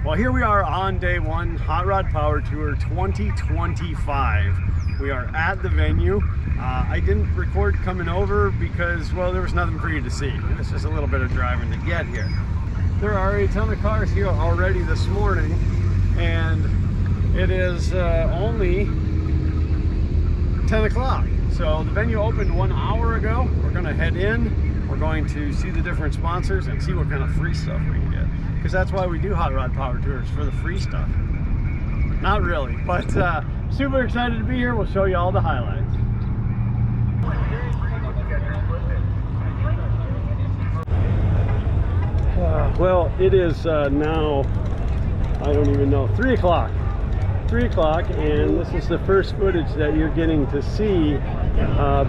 Well, here we are on day one, Hot Rod Power Tour 2025. We are at the venue. I didn't record coming over because, well, there was nothing for you to see. It was just a little bit of driving to get here. There are a ton of cars here already this morning, and it is only 10 o'clock. So the venue opened 1 hour ago. We're gonna head in. We're going to see the different sponsors and see what kind of free stuff we can get. Because that's why we do Hot Rod Power Tours, for the free stuff. Not really, but super excited to be here. We'll show you all the highlights. Well, it is now, I don't even know, 3 o'clock. 3 o'clock, and this is the first footage that you're getting to see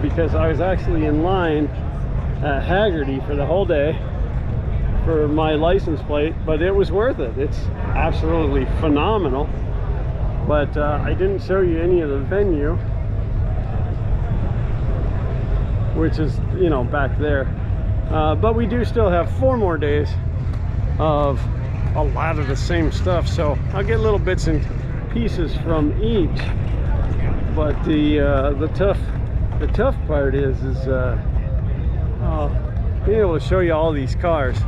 because I was actually in line at Haggerty for the whole day for my license plate, but it was worth it. It's absolutely phenomenal. But I didn't show you any of the venue, which is, you know, back there. But we do still have 4 more days of a lot of the same stuff, so I'll get little bits and pieces from each. But the tough part is being able to show you all these cars.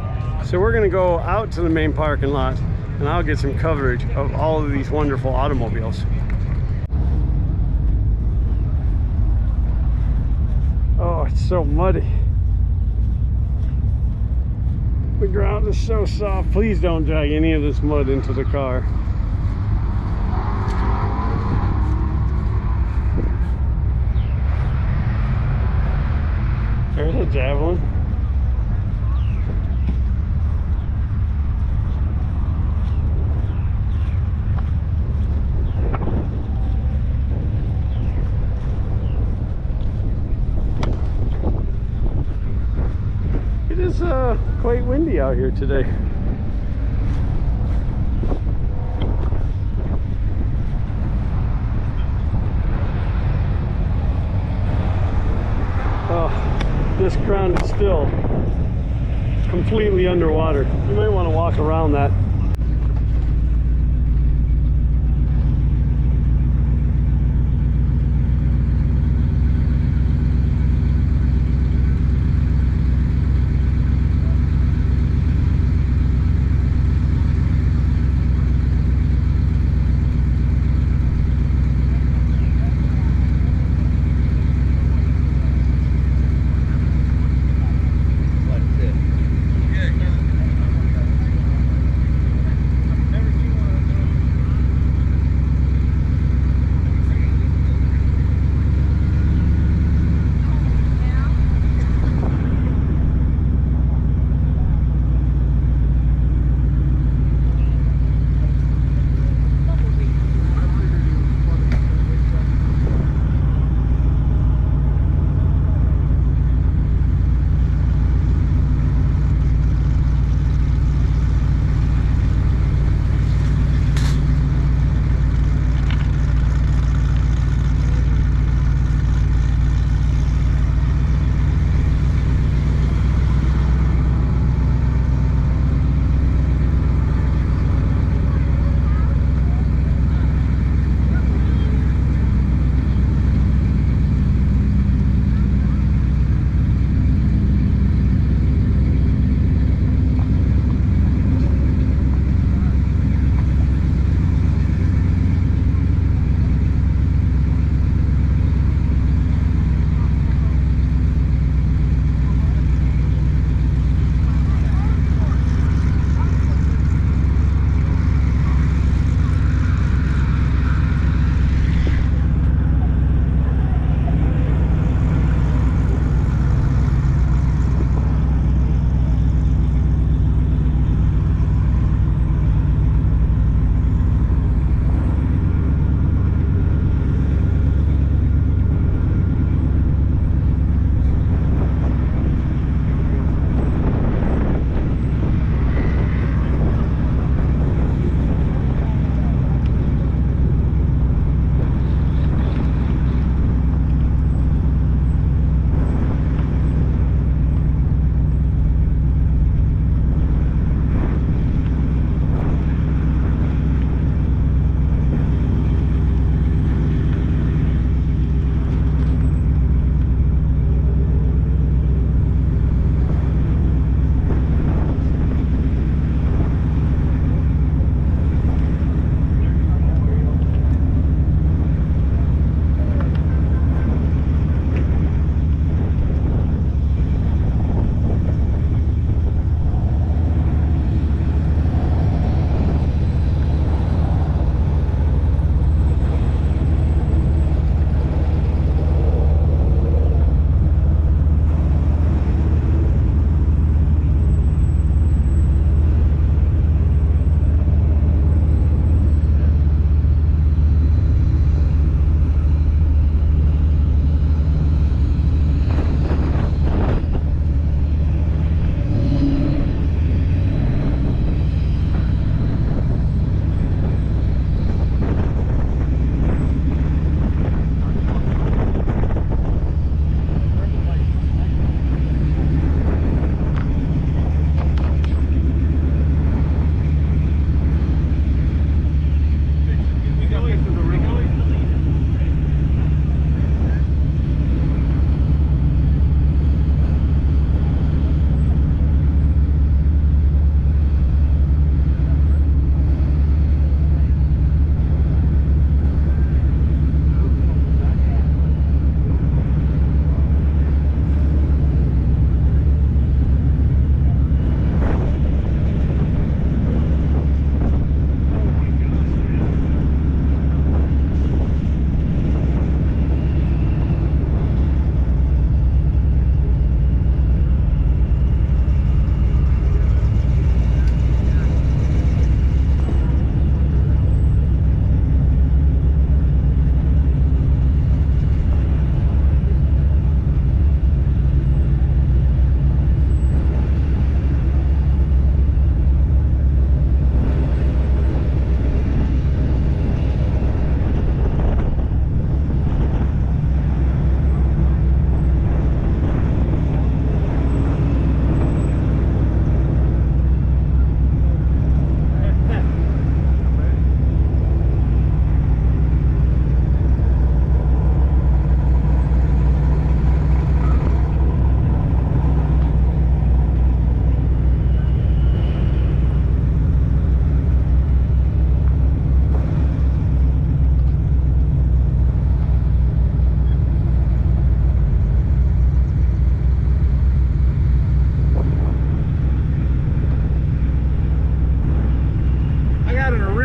So we're gonna go out to the main parking lot and I'll get some coverage of all of these wonderful automobiles. Oh, it's so muddy. The ground is so soft. Please don't drag any of this mud into the car. There's a Javelin. It is quite windy out here today. Oh, this ground is still completely underwater. You might want to walk around that.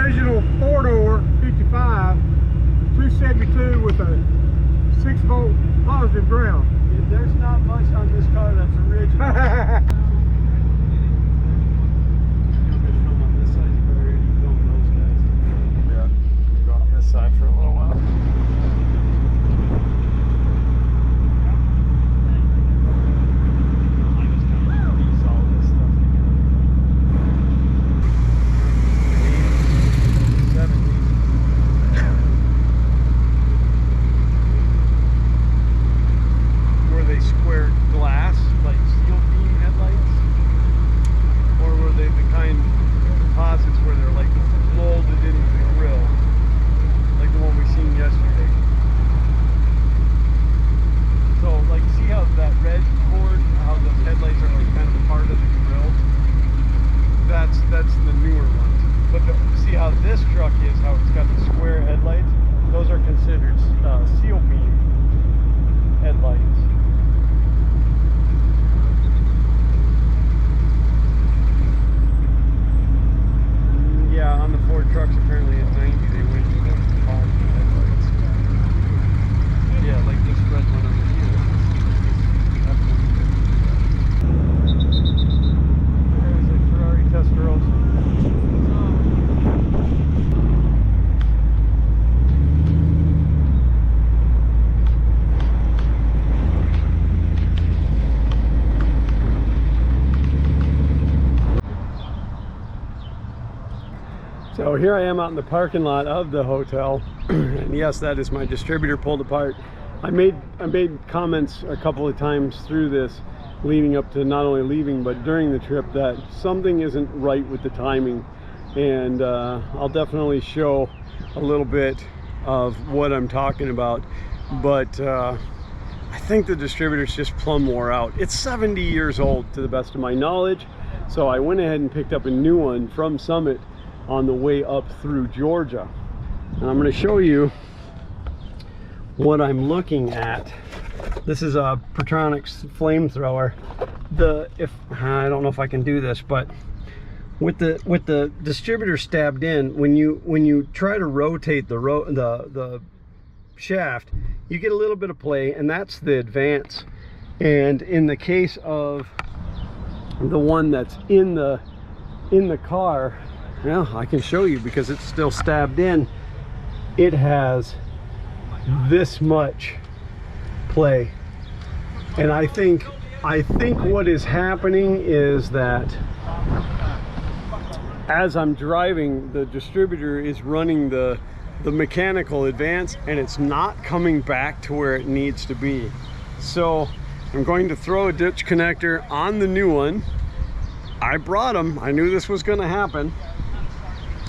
original 4-door 55, 272 with a 6-volt positive ground. There's not much on this car that's original. Side for a little while. I just kind of piece all this stuff together. 70s. Were they square glass, like steel beam headlights? Or were they the kind composites where they're like molded into the grill? Like the one we seen yesterday. So, like, see how that red cord, how the headlights are like kind of part of the grill? That's the newer ones. But see how this truck is, how it's got the square headlights? Those are considered seal beam headlights. Yeah, on the Ford trucks, apparently at 90 they went to the positive headlights. Yeah, like this red one over here. There's a Ferrari Testarossa. So here I am out in the parking lot of the hotel, and yes, that is my distributor pulled apart. I made comments a couple of times through this, leading up to not only leaving but during the trip, that something isn't right with the timing, and I'll definitely show a little bit of what I'm talking about. But I think the distributor's just plumb wore out. It's 70 years old to the best of my knowledge, so I went ahead and picked up a new one from Summit on the way up through Georgia, and I'm going to show you what I'm looking at. This is a Pertronix flamethrower. I don't know if I can do this, but with the distributor stabbed in, when you try to rotate the shaft, you get a little bit of play, and that's the advance. And in the case of the one that's in the car, well, I can show you because it's still stabbed in. It has this much play, and I think what is happening is that as I'm driving, the distributor is running the mechanical advance, and it's not coming back to where it needs to be. So I'm going to throw a ditch connector on the new one. I brought them. I knew this was going to happen.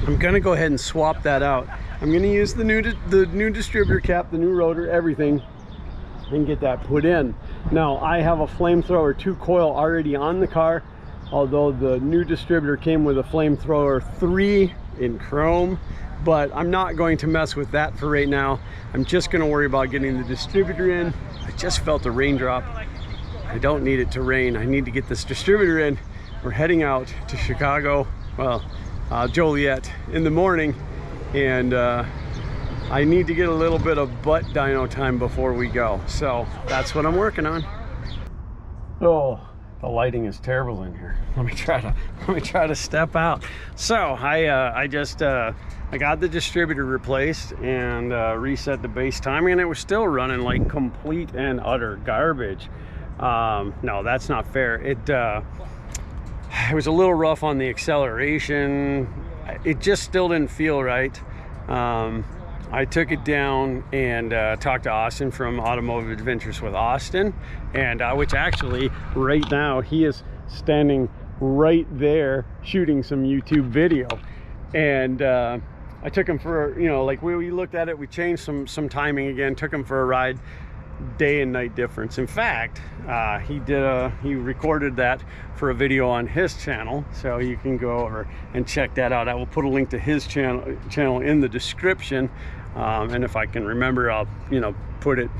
I'm going to go ahead and swap that out. I'm going to use the new distributor cap, the new rotor, everything, and get that put in. Now, I have a flamethrower 2 coil already on the car, although the new distributor came with a flamethrower 3 in chrome, but I'm not going to mess with that for right now. I'm just going to worry about getting the distributor in. I just felt a raindrop. I don't need it to rain. I need to get this distributor in. We're heading out to Chicago, well, Joliet in the morning, and I need to get a little bit of butt dyno time before we go. So that's what I'm working on. Oh, the lighting is terrible in here. Let me try to step out. So I got the distributor replaced and reset the base timing, and it was still running like complete and utter garbage. No, that's not fair. It was a little rough on the acceleration. It just still didn't feel right. I took it down and talked to Austin from Automotive Adventures with Austin, and which actually right now he is standing right there shooting some YouTube video. And I took him for, like we looked at it, we changed some timing again, took him for a ride. Day and night difference. In fact, he recorded that for a video on his channel, so you can go over and check that out. I will put a link to his channel in the description, and if I can remember, I'll put it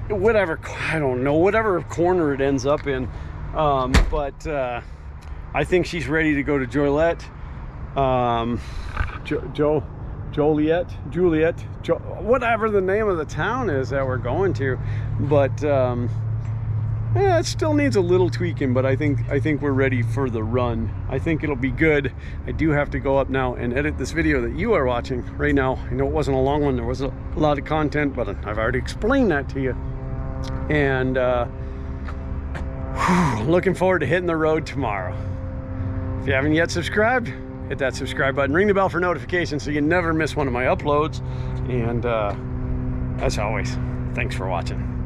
whatever, I don't know, whatever corner it ends up in. But I think she's ready to go to Joliet. Juliet, whatever the name of the town is that we're going to. But yeah, it still needs a little tweaking, but I think we're ready for the run. I think it'll be good. I do have to go up now and edit this video that you are watching right now. I know it wasn't a long one, there was a lot of content, but I've already explained that to you. And looking forward to hitting the road tomorrow. If you haven't yet subscribed, hit that subscribe button, ring the bell for notifications so you never miss one of my uploads. And as always, thanks for watching.